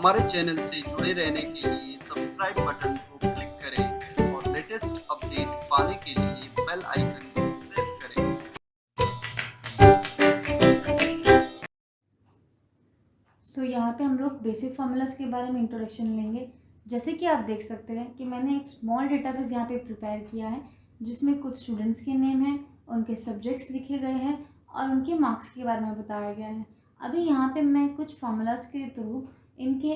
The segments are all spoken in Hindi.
हमारे चैनल से जुड़े रहने के लिए सब्सक्राइब बटन को क्लिक करें और लेटेस्ट अपडेट पाने के लिए बेल आइकन को प्रेस करें। यहाँ पे हम लोग बेसिक फार्मूलाज के बारे में इंट्रोडक्शन लेंगे। जैसे कि आप देख सकते हैं कि मैंने एक स्मॉल डेटाबेस यहाँ पे प्रिपेयर किया है जिसमें कुछ स्टूडेंट्स के नेम हैं, उनके सब्जेक्ट्स लिखे गए हैं और उनके मार्क्स के बारे में बताया गया है। अभी यहाँ पे मैं कुछ फार्मूलाज के थ्रू इनके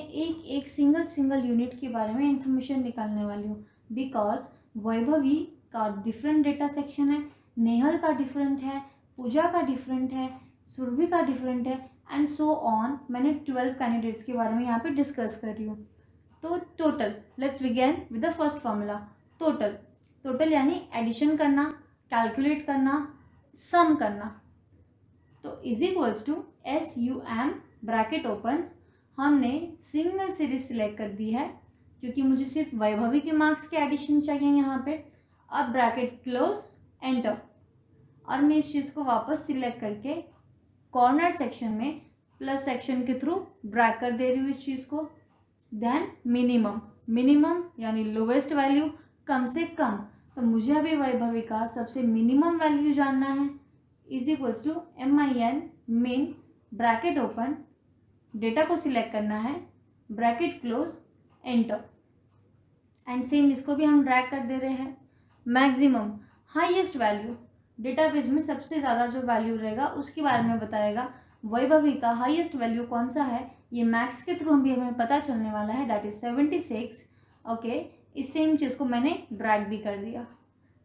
एक सिंगल यूनिट के बारे में इंफॉर्मेशन निकालने वाली हूँ। बिकॉज वैभवी का डिफरेंट डेटा सेक्शन है, नेहल का डिफरेंट है, पूजा का डिफरेंट है, सुरभि का डिफरेंट है एंड सो ऑन। मैंने 12 कैंडिडेट्स के बारे में यहाँ पे डिस्कस कर रही हूँ। तो total, let's begin with the first formula. Total यानी एडिशन करना, कैलकुलेट करना, सम करना। तो is equals to SUM bracket open. हमने सिंगल सीरीज सिलेक्ट कर दी है क्योंकि मुझे सिर्फ वैभवी के मार्क्स के एडिशन चाहिए यहाँ पे। अब ब्रैकेट क्लोज, एंटर। और मैं इस चीज़ को वापस सिलेक्ट करके कॉर्नर सेक्शन में प्लस सेक्शन के थ्रू ड्रैग कर दे रही हूँ इस चीज़ को। देन मिनिमम यानी लोवेस्ट वैल्यू, कम से कम। तो मुझे अभी वैभवी का सबसे मिनिमम वैल्यू जानना है। Is equals to MIN min bracket open, data को सिलेक्ट करना है, bracket close, enter. And same इसको भी हम ड्रैग कर दे रहे हैं। मैक्सिमम हाईएस्ट वैल्यू, डेटाबेस में सबसे ज़्यादा जो वैल्यू रहेगा उसके बारे में बताएगा। वैभवी का हाईएस्ट वैल्यू कौन सा है ये मैक्स के थ्रू भी हमें पता चलने वाला है, दैट इज 76। ओके, इस सेम चीज़ को मैंने ड्रैग भी कर दिया।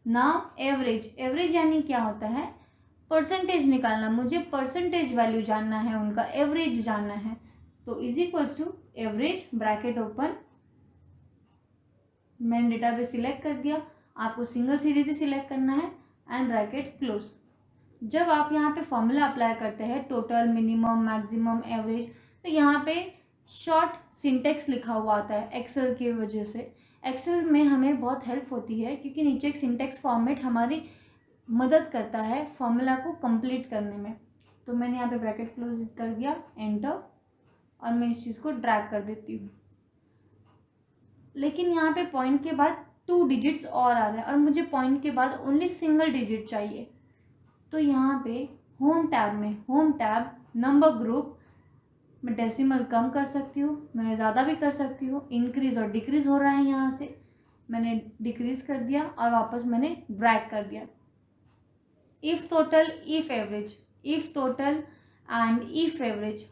नाउ एवरेज यानी क्या होता है, परसेंटेज निकालना। मुझे परसेंटेज वैल्यू जानना है, उनका एवरेज जानना है। तो is equals to average bracket open, मैंने डेटाबेस सिलेक्ट कर दिया, आपको सिंगल सीरीज ही सिलेक्ट करना है एंड ब्रैकेट क्लोज। जब आप यहाँ पे फॉर्मूला अप्लाई करते हैं टोटल, मिनिमम, मैक्सिमम, एवरेज, तो यहाँ पे शॉर्ट सिंटेक्स लिखा हुआ आता है एक्सेल की वजह से। एक्सेल में हमें बहुत हेल्प होती है क्योंकि नीचे एक सिंटेक्स फॉर्मेट हमारी मदद करता है फॉर्मूला को कंप्लीट करने में। तो मैंने यहाँ पे ब्रैकेट क्लोज कर दिया, एंटर, और मैं इस चीज़ को ड्रैग कर देती हूँ। लेकिन यहाँ पे पॉइंट के बाद 2 डिजिट्स और आ रहे हैं और मुझे पॉइंट के बाद ओनली सिंगल डिजिट चाहिए। तो यहाँ पे होम टैब नंबर ग्रुप, मैं डेसिमल कम कर सकती हूँ, मैं ज़्यादा भी कर सकती हूँ। इंक्रीज और डिक्रीज हो रहा है, यहाँ से मैंने डिक्रीज कर दिया और वापस मैंने ड्रैग कर दिया। If total, if average, if total and if average.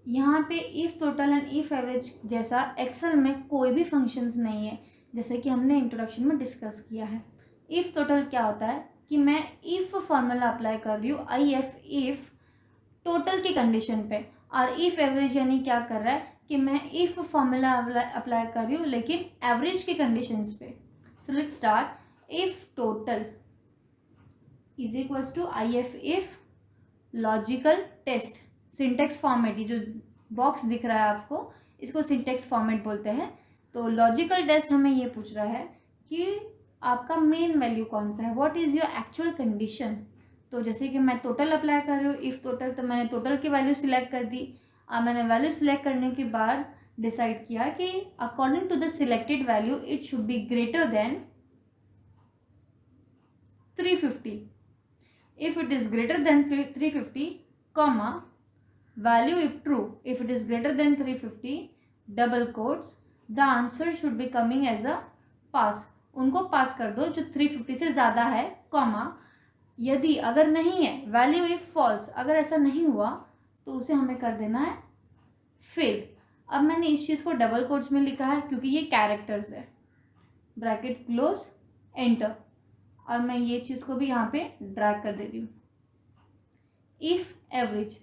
यहाँ पे if total and if average जैसा एक्सेल में कोई भी फंक्शंस नहीं है, जैसे कि हमने इंट्रोडक्शन में डिस्कस किया है। इफ़ टोटल क्या होता है कि मैं इफ़ फार्मूला अप्लाई कर रही हूँ, इफ़ टोटल की कंडीशन पे, और इफ़ एवरेज यानी क्या कर रहा है कि मैं इफ़ फार्मूला अप्लाई कर रही हूँ लेकिन एवरेज की कंडीशंस पे। So let's start. If total is equals to if logical test, syntax format, ये जो बॉक्स दिख रहा है आपको इसको सिंटेक्स फॉर्मेट बोलते हैं। तो लॉजिकल टेस्ट हमें ये पूछ रहा है कि आपका मेन वैल्यू कौन सा है, what is your actual condition. तो जैसे कि मैं टोटल अप्लाई कर रही हूँ, इफ़ टोटल, तो मैंने टोटल की वैल्यू सिलेक्ट कर दी। मैंने वैल्यू सिलेक्ट करने के बाद डिसाइड किया कि according to the selected value it should be greater than 350। If it is greater than 350, comma, value if true, if it is greater than 350, double quotes, the answer should be coming as a pass। उनको पास कर दो जो 350 से ज़्यादा है, कॉमा, यदि अगर नहीं है वैल्यू इफ फॉल्स, अगर ऐसा नहीं हुआ तो उसे हमें कर देना है फेल। अब मैंने इस चीज़ को डबल कोट्स में लिखा है क्योंकि ये कैरेक्टर्स है, ब्रैकेट क्लोज, एंटर, और मैं ये चीज़ को भी यहाँ पे ड्रैग कर दे रही हूँ। इफ़ एवरेज,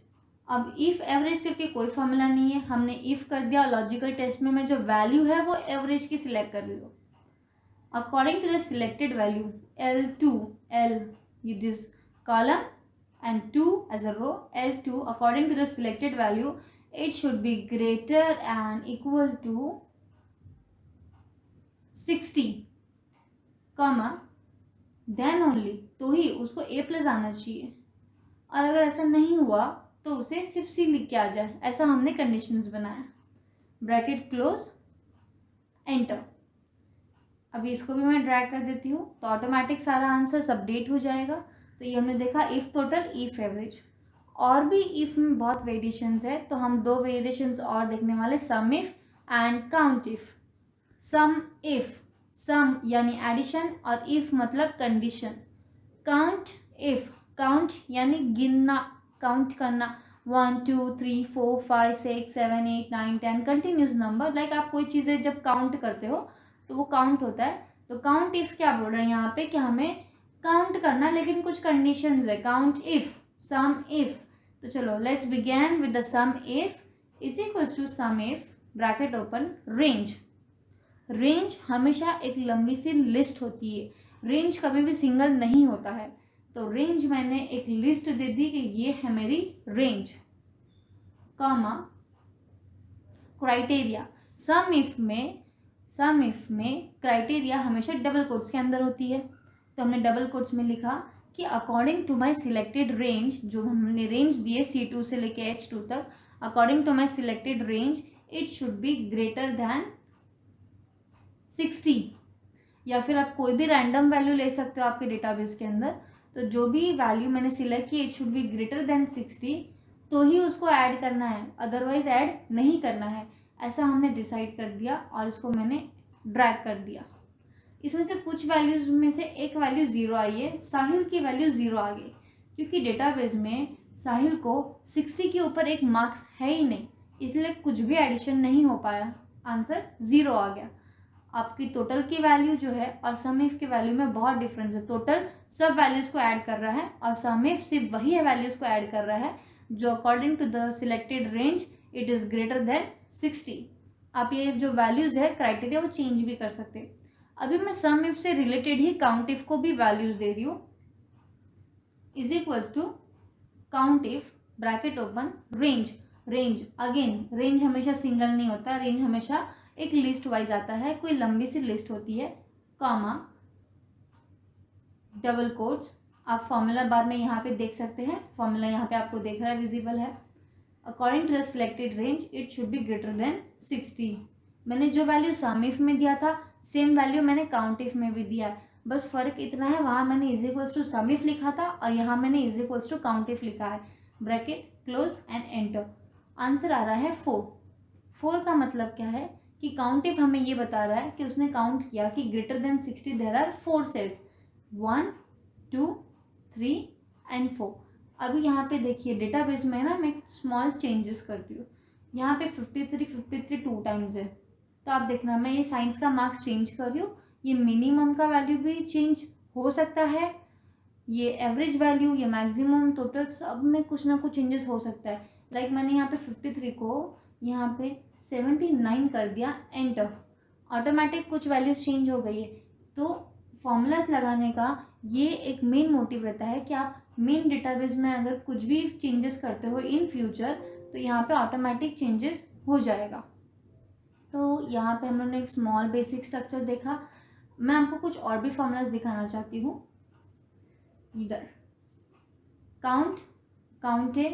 अब इफ़ एवरेज करके कोई फॉर्मूला नहीं है, हमने इफ़ कर दिया। लॉजिकल टेस्ट में मैं जो वैल्यू है वो एवरेज की सिलेक्ट कर रही हूँ। According to the selected value L2, L this column and 2 as a row, L2 according to the selected value it should be greater and equal to 60, comma, then only, तो ही उसको A+ आना चाहिए, और अगर ऐसा नहीं हुआ तो उसे सिर्फ C लिख के आ जाए, ऐसा हमने कंडीशंस बनाया। Bracket close, enter. अभी इसको भी मैं ड्रैग कर देती हूँ तो ऑटोमेटिक सारा आंसर अपडेट हो जाएगा। तो ये हमने देखा इफ़ टोटल, इफ़ एवरेज। और भी इफ़ में बहुत वेरिएशंस है, तो हम दो वेरिएशंस और देखने वाले, sum if and count if. Sum if, sum यानी एडिशन और इफ़ मतलब कंडीशन। काउंट इफ़, काउंट यानी गिनना, काउंट करना, 1 2 3 4 5 6 7 8 9 10 कंटिन्यूस नंबर। लाइक आप कोई चीज़ें जब काउंट करते हो तो वो काउंट होता है। तो काउंट इफ़ क्या बोल रहे हैं यहाँ पे कि हमें काउंट करना, लेकिन कुछ कंडीशंस है। Count if, sum if. तो चलो let's begin with the sum if is equals to sum if bracket open range. Range हमेशा एक लंबी सी लिस्ट होती है, रेंज कभी भी सिंगल नहीं होता है। तो रेंज मैंने एक लिस्ट दे दी कि ये है मेरी range, comma criteria. Sum if में क्राइटेरिया हमेशा डबल कोट्स के अंदर होती है। तो हमने डबल कोट्स में लिखा कि according to my selected range, जो हमने रेंज दिए C2 से लेके H2 तक, according to my selected range it should be greater than 60। या फिर आप कोई भी रैंडम वैल्यू ले सकते हो आपके डेटाबेस के अंदर। तो जो भी वैल्यू मैंने सिलेक्ट की it should be greater than 60 तो ही उसको ऐड करना है, अदरवाइज ऐड नहीं करना है। ऐसा हमने डिसाइड कर दिया और इसको मैंने ड्रैग कर दिया। इसमें से कुछ वैल्यूज में से एक वैल्यू 0 आई है, साहिल की वैल्यू 0 आ गई, क्योंकि डेटाबेस में साहिल को 60 के ऊपर एक मार्क्स है ही नहीं, इसलिए कुछ भी एडिशन नहीं हो पाया, आंसर 0 आ गया। आपकी टोटल की वैल्यू जो है और सम इफ की वैल्यू में बहुत डिफरेंस है। टोटल सब वैल्यूज को ऐड कर रहा है और सम इफ सिर्फ वही है वैल्यूज को ऐड कर रहा है जो according to the selected range it is greater than 60। आप ये जो वैल्यूज है क्राइटेरिया वो चेंज भी कर सकते हैं। अभी मैं सम इफ से रिलेटेड ही काउंट इफ को भी वैल्यूज दे रही हूँ, is equals to count if bracket open range. Range again, range हमेशा सिंगल नहीं होता, रेंज हमेशा एक लिस्ट वाइज आता है, कोई लंबी सी लिस्ट होती है, कॉमा डबल कोट्स। आप फॉर्मूला बार में यहाँ पे देख सकते हैं, फॉर्मूला यहाँ पे आपको देख रहा है, विजिबल है। According to the selected range it should be greater than 60। मैंने जो वैल्यू सम इफ में दिया था सेम वैल्यू मैंने काउंट इफ में भी दिया है, बस फर्क इतना है वहाँ मैंने is equals to sum if लिखा था और यहाँ मैंने is equals to count if लिखा है। Bracket close and enter. Answer आ रहा है 4। 4 का मतलब क्या है कि काउंट इफ हमें ये बता रहा है कि उसने काउंट किया कि greater than 60 there are 4 cells, 1 2 3 and 4। अभी यहाँ पे देखिए डेटाबेस में ना मैं स्मॉल चेंजेस करती हूँ। यहाँ पे 53 2 टाइम्स है, तो आप देखना मैं ये साइंस का मार्क्स चेंज कर रही हूँ, ये मिनिमम का वैल्यू भी चेंज हो सकता है, ये एवरेज वैल्यू, ये मैक्सिमम, टोटल सब में कुछ ना कुछ चेंजेस हो सकता है। लाइक मैंने यहाँ पे 53 को यहाँ पे 79 कर दिया, एंटर। ऑटोमेटिक कुछ वैल्यूज चेंज हो गई है। तो फॉर्मूलाज लगाने का ये एक मेन मोटिव रहता है कि आप मेन डेटाबेस में अगर कुछ भी चेंजेस करते हो इन फ्यूचर तो यहाँ पे ऑटोमेटिक चेंजेस हो जाएगा। तो यहाँ पे हम लोगों ने एक स्मॉल बेसिक स्ट्रक्चर देखा। मैं आपको कुछ और भी फॉर्मूलाज दिखाना चाहती हूँ। इधर count, count A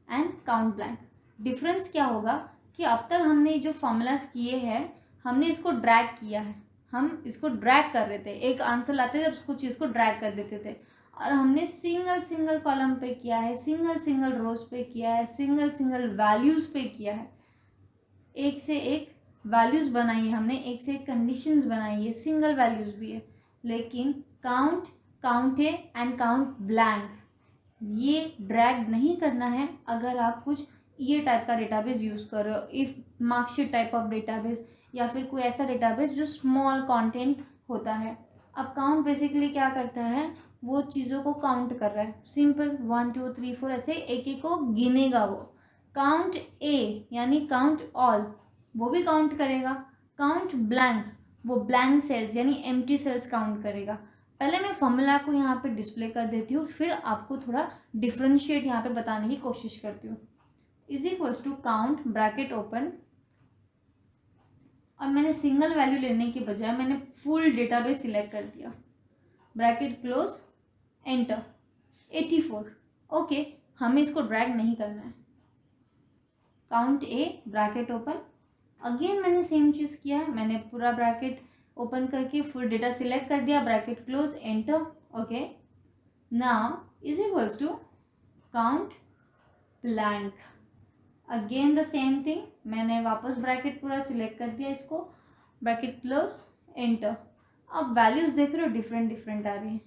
and count blank. Difference क्या होगा कि अब तक हमने जो फॉर्मूलाज किए हैं हमने इसको ड्रैग किया है, हम इसको ड्रैग कर रहे थे, एक आंसर लाते थे और उसको चीज़ को ड्रैग कर देते थे, और हमने सिंगल सिंगल कॉलम पे किया है, सिंगल सिंगल रोज पे किया है, सिंगल सिंगल वैल्यूज़ पे किया है, एक से एक वैल्यूज़ बनाई है हमने, एक से एक कंडीशंस बनाई है, सिंगल वैल्यूज़ भी है। लेकिन count, count A and count blank ये ड्रैग नहीं करना है अगर आप कुछ ये टाइप का डेटाबेस यूज़ कर रहे हो, if marksheet type of database या फिर कोई ऐसा डेटाबेस जो स्मॉल कंटेंट होता है। अब काउंट बेसिकली क्या करता है, वो चीज़ों को काउंट कर रहा है, सिंपल 1 2 3 4 ऐसे एक एक को गिनेगा वो। काउंट ए यानी काउंट ऑल वो भी काउंट करेगा। काउंट ब्लैंक वो ब्लैंक सेल्स यानी एम्प्टी सेल्स काउंट करेगा। पहले मैं फॉर्मूला को यहाँ पे डिस्प्ले कर देती हूँ, फिर आपको थोड़ा डिफ्रेंशिएट यहाँ पे बताने की कोशिश करती हूँ। Is equals to count bracket open, और मैंने सिंगल वैल्यू लेने के बजाय मैंने फुल डेटाबेस सिलेक्ट कर दिया, ब्रैकेट क्लोज एंटर। 84 ओके, हमें इसको ड्रैग नहीं करना है। Count A bracket open, again मैंने सेम चीज़ किया है, मैंने पूरा ब्रैकेट ओपन करके फुल डेटा सिलेक्ट कर दिया, bracket close, enter, okay. Now is equals to count blank, again the same thing, मैंने वापस ब्रैकेट पूरा सिलेक्ट कर दिया, इसको ब्रैकेट क्लोज, एंटर। अब वैल्यूज देख रहे हो डिफरेंट डिफरेंट आ रही है।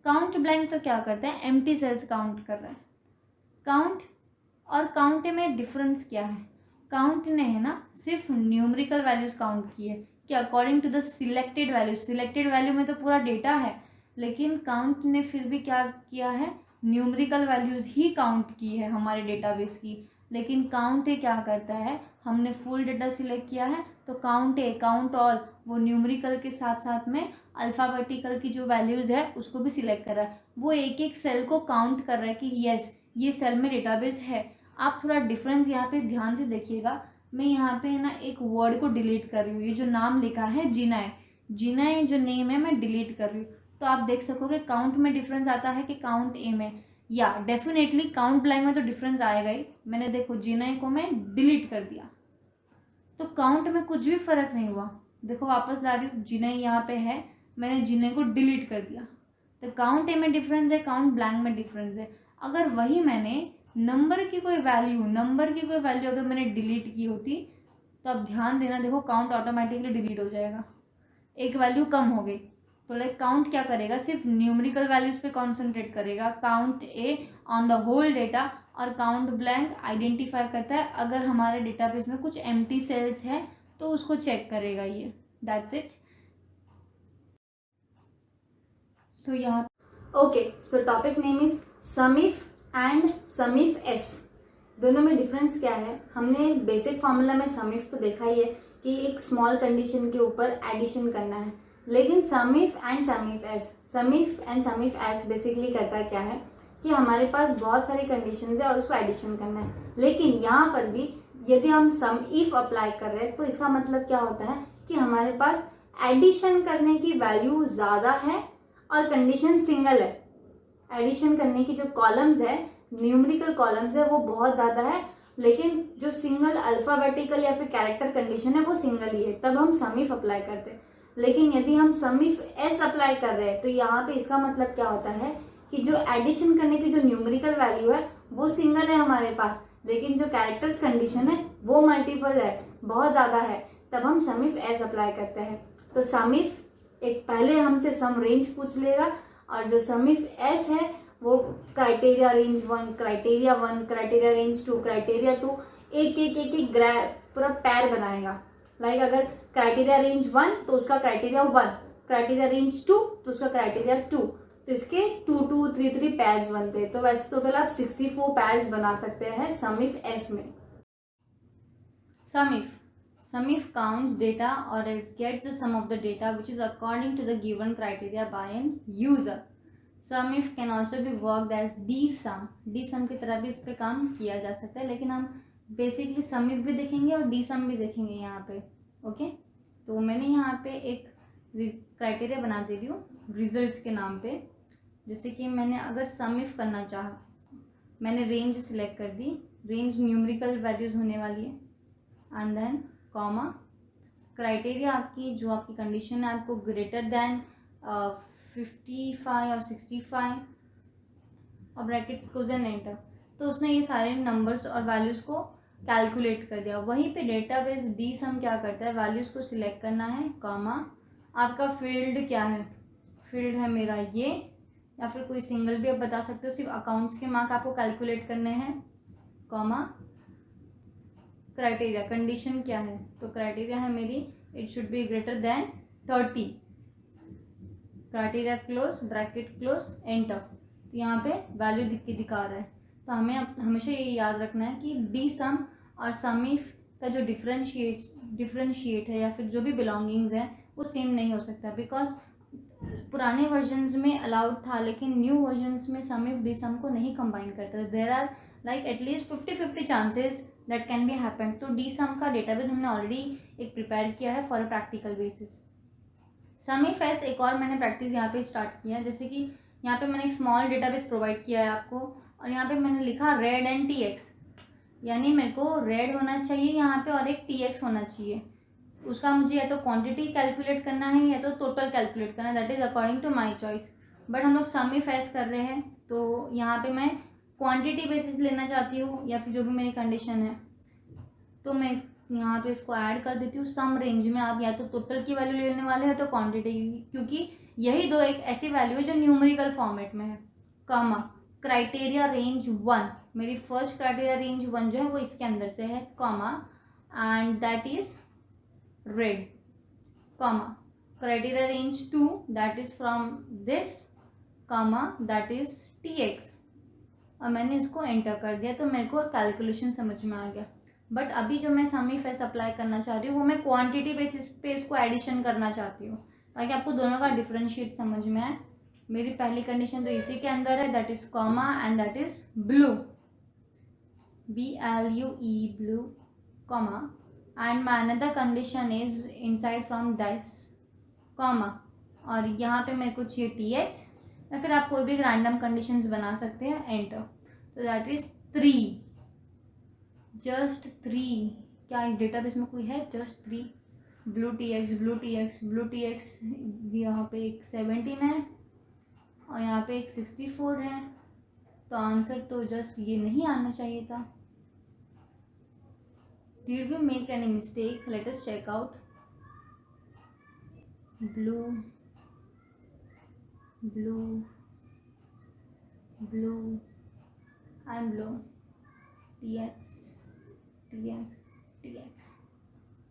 काउंट ब्लैंक तो क्या करता है, एम्प्टी सेल्स काउंट कर रहा है। काउंट और काउंट में डिफरेंस क्या है, काउंट ने है ना सिर्फ न्यूमेरिकल वैल्यूज काउंट की है कि according to the selected values, selected value में तो पूरा डेटा है, लेकिन काउंट ने फिर भी क्या किया है, न्यूमेरिकल वैल्यूज ही काउंट की है हमारे डेटाबेस की। लेकिन काउंट ए क्या करता है, हमने फुल डेटा सिलेक्ट किया है तो काउंट ए, काउंट ऑल, वो न्यूमेरिकल के साथ साथ में अल्फ़ाबेटिकल की जो वैल्यूज़ है उसको भी सिलेक्ट कर रहा है। वो एक एक सेल को काउंट कर रहा है कि यस ये सेल में डेटाबेस है। आप थोड़ा डिफरेंस यहाँ पे ध्यान से देखिएगा, मैं यहाँ पे है ना एक वर्ड को डिलीट कर रही हूँ, ये जो नाम लिखा है जीनाए, जीनाए जो नेम है मैं डिलीट कर रही हूँ, तो आप देख सकोगे काउंट में डिफरेंस आता है कि काउंट ए में, या डेफिनेटली काउंट ब्लैंक में तो डिफरेंस आएगा ही। मैंने देखो जीनाए को मैं डिलीट कर दिया तो काउंट में कुछ भी फर्क नहीं हुआ। देखो वापस ला रही हूँ, जीनाए यहाँ पे है, मैंने जीनाए को डिलीट कर दिया, तो काउंट ए में डिफरेंस है, काउंट ब्लैंक में डिफरेंस है। अगर वही मैंने नंबर की कोई वैल्यू अगर मैंने डिलीट की होती तो अब ध्यान देना, देखो काउंट ऑटोमेटिकली डिलीट हो जाएगा, एक वैल्यू कम हो गई। तो लाइक काउंट क्या करेगा, सिर्फ न्यूमेरिकल वैल्यूज पे कॉन्सेंट्रेट करेगा, count A on the whole data, और काउंट ब्लैंक आइडेंटिफाई करता है अगर हमारे डेटाबेस में कुछ एम्प्टी सेल्स है तो उसको चेक करेगा ये, दैट्स इट। सो यहाँ okay, so topic name is sum if and sum if S. दोनों में डिफरेंस क्या है, हमने बेसिक फार्मूला में समीफ तो देखा ही है कि एक स्मॉल कंडीशन के ऊपर एडिशन करना है, लेकिन समीफ एंड समीफ एस बेसिकली करता क्या है कि हमारे पास बहुत सारी कंडीशंस है और उसको एडिशन करना है। लेकिन यहाँ पर भी यदि हम सम इफ अप्लाई कर रहे हैं तो इसका मतलब क्या होता है कि हमारे पास एडिशन करने की वैल्यू ज़्यादा है और कंडीशन सिंगल है। एडिशन करने की जो कॉलम्स है, न्यूमेरिकल कॉलम्स है, वो बहुत ज़्यादा है, लेकिन जो सिंगल अल्फ़ाबेटिकल या फिर कैरेक्टर कंडीशन है वो सिंगल ही है, तब हम सम इफ अप्लाई करते हैं। लेकिन यदि हम सम इफ एस अप्लाई कर रहे हैं तो यहाँ पे इसका मतलब क्या होता है कि जो एडिशन करने की जो न्यूमेरिकल वैल्यू है वो सिंगल है हमारे पास, लेकिन जो कैरेक्टर्स कंडीशन है वो मल्टीपल है, बहुत ज़्यादा है, तब हम सम इफ एस अप्लाई करते हैं। तो सम इफ एक पहले हमसे सम रेंज पूछ लेगा, और जो सम इफ एस है वो criteria range 1, criteria range 2, criteria 2, एक पूरा पैर बनाएगा। लाइक अगर क्राइटेरिया रेंज 1 तो उसका क्राइटेरिया 1, क्राइटेरिया रेंज 2 तो उसका क्राइटेरिया 2, तो इसके 2 2 3 3 पैर्स बनते हैं। तो वैसे टोटल आप 64 पैर्स बना सकते हैं सम इफ एस में। Sum if counts data or else gets the sum of the data which is according to the given criteria by an user. Sum if can also be worked as dsum. dsum की तरह भी इस पे काम किया जा सकता है, लेकिन हम बेसिकली sum if भी देखेंगे और dsum भी देखेंगे यहाँ पे। ओके, तो मैंने यहाँ पे एक क्राइटेरिया बना दे रही हूँ रिजल्ट्स के नाम पे। जैसे कि मैंने अगर sum if करना चाहा, मैंने रेंज सिलेक्ट कर दी, रेंज न्यूमेरिकल वैल्यूज़ होने वाली है, एंड देन कॉमा, क्राइटेरिया आपकी जो आपकी कंडीशन है आपको ग्रेटर देन 55 और 65 और ब्रैकेट क्लोज एंड एंटर। तो उसने ये सारे नंबर्स और वैल्यूज़ को कैलकुलेट कर दिया। वहीं पे डेटाबेस dsum क्या करता है, वैल्यूज़ को सिलेक्ट करना है, कॉमा, आपका फील्ड क्या है, फील्ड है मेरा ये, या फिर कोई सिंगल भी आप बता सकते हो, सिर्फ अकाउंट्स के मार्क आपको कैलकुलेट करने हैं, कॉमा, क्राइटेरिया कंडीशन क्या है, तो क्राइटेरिया है मेरी it should be greater then 30, criteria close, bracket close, enter. तो यहाँ पे वैल्यू दिखा रहा है। तो हमें हमेशा ये याद रखना है कि dsum और सम इफ का जो डिफरेंशिएट है या फिर जो भी बिलोंगिंग्स है वो सेम नहीं हो सकता, बिकॉज पुराने वर्जन्स में अलाउड था, लेकिन न्यू वर्जन्स में सम इफ dsum को नहीं कंबाइन करता। There are like at least 50-50 chances that can be happen. तो dsum का डेटाबेस हमने ऑलरेडी एक प्रिपेयर किया है for a practical basis. Sum if S एक और मैंने प्रैक्टिस यहाँ पे स्टार्ट किया है, जैसे कि यहाँ पे मैंने एक स्मॉल डेटाबेस प्रोवाइड किया है आपको, और यहाँ पे मैंने लिखा रेड एंड tx। यानी मेरे को रेड होना चाहिए यहाँ पे और एक TX होना चाहिए। उसका मुझे या तो क्वांटिटी कैलकुलेट करना है या तो टोटल कैलकुलेट करना है, that is according to my choice. But हम लोग सम ही फेस कर रहे हैं, तो यहाँ पे मैं क्वांटिटी बेसिस लेना चाहती हूँ या फिर जो भी मेरी कंडीशन है, तो मैं यहाँ पे इसको ऐड कर देती हूँ। सम रेंज में आप या तो टोटल की वैल्यू लेने वाले हैं तो क्वांटिटी की, क्योंकि यही दो एक ऐसी वैल्यू है जो न्यूमेरिकल फॉर्मेट में है। कॉमा क्राइटेरिया रेंज 1, मेरी फर्स्ट क्राइटेरिया रेंज 1 जो है वो इसके अंदर से है, comma and that is red, comma criteria range 2 that is from this, comma that is TX। और मैंने इसको एंटर कर दिया तो मेरे को कैलकुलेशन समझ में आ गया। बट अभी जो मैं सम इफ एस अप्लाई करना चाह रही हूँ वो मैं क्वांटिटी बेसिस पे इसको एडिशन करना चाहती हूँ, ताकि आपको दोनों का डिफरेंशिएट समझ में आए। मेरी पहली कंडीशन तो इसी के अंदर है, that is comma and that is blue, BLUE blue, comma and my another condition is inside from this, comma और यहाँ पे मेरे को चाहिए TX, या फिर आप कोई भी रैंडम कंडीशंस बना सकते हैं, एंटर। तो दैट इज 3, जस्ट 3। क्या इस डेटाबेस में कोई है? Just 3 blue TX, blue TX, blue TX। यहाँ पे एक 17 है और यहाँ पे एक 64 है, तो आंसर तो जस्ट ये नहीं आना चाहिए था। Did we make any mistake? Let us check out. Blue, blue, blue and blue, TX, TX, TX।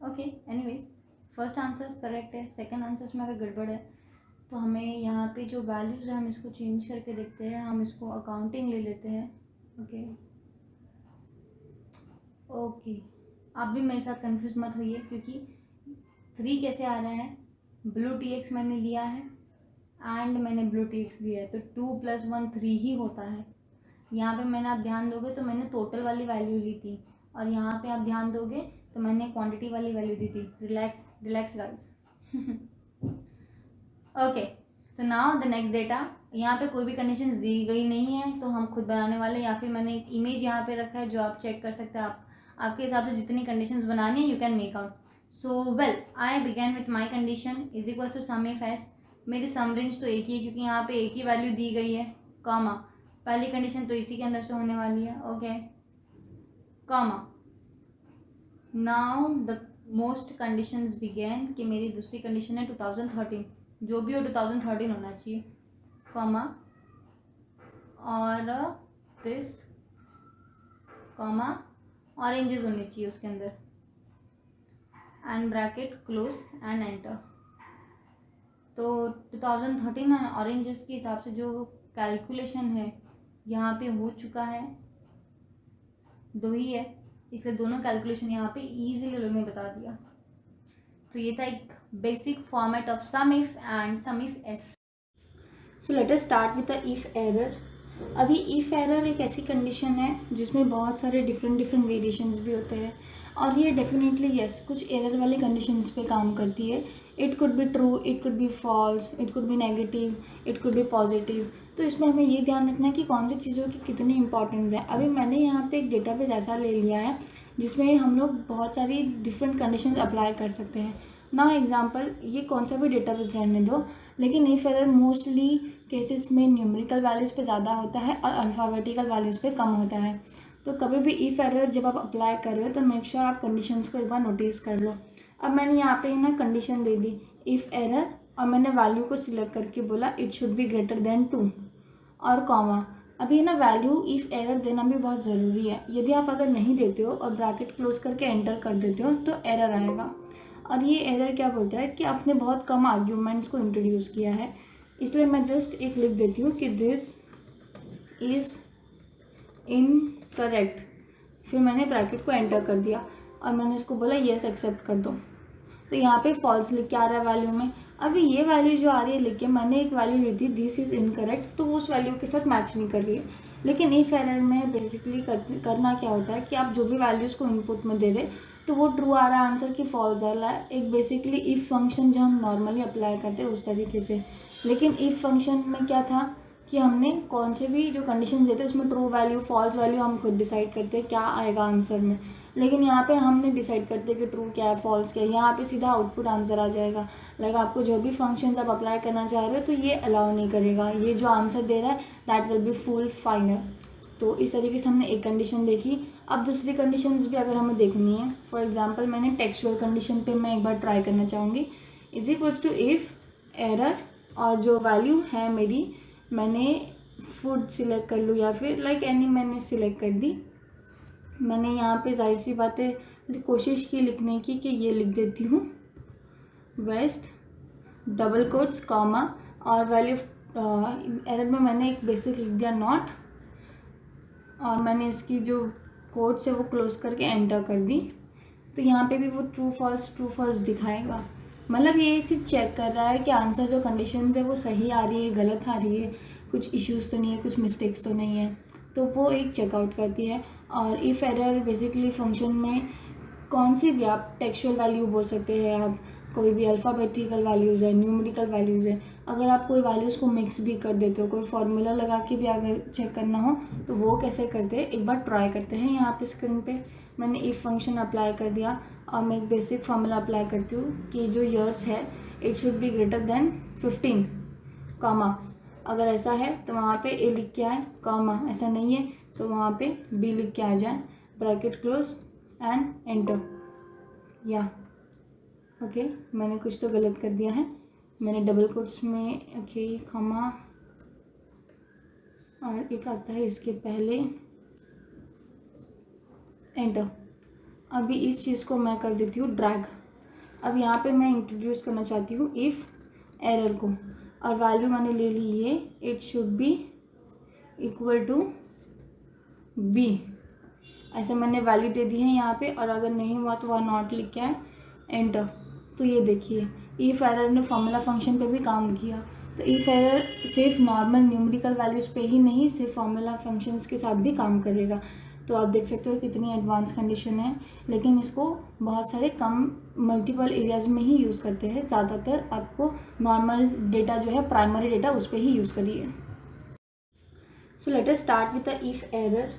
Okay, anyways first answer correct है। सेकंड आंसर्स में अगर गड़बड़ है तो हमें यहाँ पे जो वैल्यूज़ है हम इसको चेंज करके देखते हैं। हम इसको अकाउंटिंग ले लेते हैं। ओके ओके, आप भी मेरे साथ कंफ्यूज मत होइए, क्योंकि 3 कैसे आ रहा है, ब्लू TX मैंने लिया है एंड मैंने ब्लू TX लिया है, तो 2 + 1 3 ही होता है। यहाँ पे मैंने आप ध्यान दोगे तो मैंने टोटल वाली वैल्यू ली थी, और यहाँ पे आप ध्यान दोगे तो मैंने क्वांटिटी वाली वैल्यू दी थी। Relax relax guys. Okay, so now the next data. यहाँ पे कोई भी कंडीशंस दी गई नहीं है तो हम खुद बनाने वाले, या फिर मैंने एक इमेज यहाँ पे रखा है जो आप चेक कर सकते हैं। आप आपके हिसाब से जितनी कंडीशंस बनानी है you can make out. So well, I begin with my condition is equal to sum if S. मेरी सम रेंज तो एक ही है क्योंकि यहाँ पे एक ही वैल्यू दी गई है, कॉमा पहली कंडीशन तो इसी के अंदर से होने वाली है। Okay, comma now the most conditions begin, कि मेरी दूसरी कंडीशन है 2013, जो भी हो 2013 होना चाहिए, कॉमा और दिस, कॉमा ऑरेंजेस होने चाहिए उसके अंदर, and bracket close and enter. तो 2013 ऑरेंजेस के हिसाब से जो कैलकुलेशन है यहाँ पे हो चुका है, 2 ही है, इसलिए दोनों कैलकुलेशन यहाँ पे इजीली लोगों ने बता दिया। तो ये था एक basic format of sum if and sum if S. So let us start with the if error. अभी इफ एरर एक ऐसी कंडीशन है जिसमें बहुत सारे डिफरेंट वेरिएशंस भी होते हैं, और ये डेफिनेटली यस कुछ एरर वाली कंडीशंस पे काम करती है। It could be true, it could be false, it could be negative, it could be positive. तो इसमें हमें ये ध्यान रखना है कि कौन सी चीज़ों की कितनी इंपॉर्टेंस है। अभी मैंने यहाँ पे एक डेटाबेस ऐसा ले लिया है जिसमें हम लोग बहुत सारी डिफरेंट कंडीशंस अप्लाई कर सकते हैं। ना एग्जांपल, ये कौन सा भी डेटाबेस रहने दो, लेकिन इफ एरर मोस्टली केसेस में न्यूमेरिकल वैल्यूज़ पे ज़्यादा होता है और अल्फ़ाबेटिकल वैल्यूज़ पे कम होता है। तो कभी भी इफ एरर जब आप अप्लाई कर रहे हो तो मेक श्योर आप कंडीशंस को एक बार नोटिस कर लो। अब मैंने यहाँ पे ना condition they the if error, और मैंने वैल्यू को सिलेक्ट करके बोला it should be greater then 2 और कॉमा। अभी ना वैल्यू इफ़ एरर देना भी बहुत ज़रूरी है। यदि आप अगर नहीं देते हो और ब्रैकेट क्लोज करके एंटर कर देते हो तो एरर आएगा। और ये एरर क्या बोलता है कि आपने बहुत कम आर्ग्यूमेंट्स को इंट्रोड्यूस किया है, इसलिए मैं जस्ट एक लिख देती हूँ कि दिस इज़ इनकरेक्ट, फिर मैंने ब्रैकेट को एंटर कर दिया और मैंने इसको बोला येस एक्सेप्ट कर दो। तो यहाँ पे फॉल्स लिख के आ रहा है वैल्यू में। अभी ये वैल्यू जो आ रही है लिख के, मैंने एक वैल्यू ली थी दिस इज़ इनकरेक्ट, तो वो उस वैल्यू के साथ मैच नहीं कर रही है। लेकिन इफ एरर में बेसिकली करना क्या होता है कि आप जो भी वैल्यूज़ को इनपुट में दे रहे तो वो ट्रू आ रहा है आंसर की फॉल्स आ रहा है। एक बेसिकली इफ़ फंक्शन जो हम नॉर्मली अप्लाई करते हैं उस तरीके से। लेकिन इफ़ फंक्शन में क्या था कि हमने कौन से भी जो कंडीशन देते हैं उसमें ट्रू वैल्यू फॉल्स वैल्यू हम खुद डिसाइड करते हैं क्या आएगा आंसर में, लेकिन यहाँ पे हम नहीं डिसाइड करते कि ट्रू क्या है फॉल्स क्या है, यहाँ पे सीधा आउटपुट आंसर आ जाएगा। लाइक आपको जो भी फंक्शंस आप अप्लाई करना चाह रहे हो तो ये अलाउ नहीं करेगा, ये जो आंसर दे रहा है that will be full final. तो इस तरीके से हमने एक कंडीशन देखी। अब दूसरी कंडीशंस भी अगर हमें देखनी है, फॉर एग्जांपल मैंने टेक्सचुअल कंडीशन पे मैं एक बार ट्राई करना चाहूँगी, is equals to if error, और जो वैल्यू है मेरी, मैंने फूड सिलेक्ट कर लूँ या फिर लाइक एनी मैंने सिलेक्ट कर दी। मैंने यहाँ पे जाहिर सी बातें कोशिश की लिखने की कि ये लिख देती हूँ वेस्ट डबल कोट्स कॉमा और वैल्यू एरर में मैंने एक बेसिक लिख दिया नॉट, और मैंने इसकी जो कोट्स है वो क्लोज करके एंटर कर दी। तो यहाँ पे भी वो ट्रू फॉल्स दिखाएगा, मतलब ये सिर्फ चेक कर रहा है कि आंसर जो कंडीशंस है वो सही आ रही है गलत आ रही है, कुछ इश्यूज़ तो नहीं है, कुछ मिस्टेक्स तो नहीं है, तो वो एक चेकआउट करती है। और इफ़ एरर बेसिकली फंक्शन में कौन सी भी आप टेक्सचुअल वैल्यू बोल सकते हैं, आप कोई भी अल्फ़ाबेटिकल वैल्यूज़ है, न्यूमेरिकल वैल्यूज़ है, अगर आप कोई वैल्यूज़ को मिक्स भी कर देते हो, कोई फार्मूला लगा के भी अगर चेक करना हो तो वो कैसे करते हैं एक बार ट्राई करते हैं। यहाँ पे स्क्रीन पे मैंने इफ़ फंक्शन अप्लाई कर दिया और मैं एक बेसिक फार्मूला अप्लाई करती हूँ कि जो ईयर्स है it should be greater then 15 comma, अगर ऐसा है तो वहाँ पे ए लिख के आए कॉमा, ऐसा नहीं है तो वहाँ पे बी लिख के आ जाए, ब्रैकेट क्लोज एंड एंटर। या ओके मैंने कुछ तो गलत कर दिया है, मैंने डबल कोट्स में ओके कॉमा और एक आता है इसके पहले एंटर। अभी इस चीज़ को मैं कर देती हूँ ड्रैग। अब यहाँ पे मैं इंट्रोड्यूस करना चाहती हूँ इफ़ एरर को, और वैल्यू मैंने ले ली ये it should be equal to B, ऐसे मैंने वैल्यू दे दी है यहाँ पे, और अगर नहीं हुआ तो वह नॉट लिख के आए एंटर। तो ये देखिए इफ़ एरर ने फॉर्मूला फंक्शन पे भी काम किया। तो इफ़ एरर सिर्फ नॉर्मल न्यूमेरिकल वैल्यूज़ पे ही नहीं, सिर्फ फॉर्मूला फंक्शंस के साथ भी काम करेगा। तो आप देख सकते हो कितनी एडवांस कंडीशन है, लेकिन इसको बहुत सारे कम मल्टीपल एरियाज में ही यूज़ करते हैं, ज़्यादातर आपको नॉर्मल डेटा जो है प्राइमरी डेटा उस पर ही यूज़ करिए। सो let us start with the if error.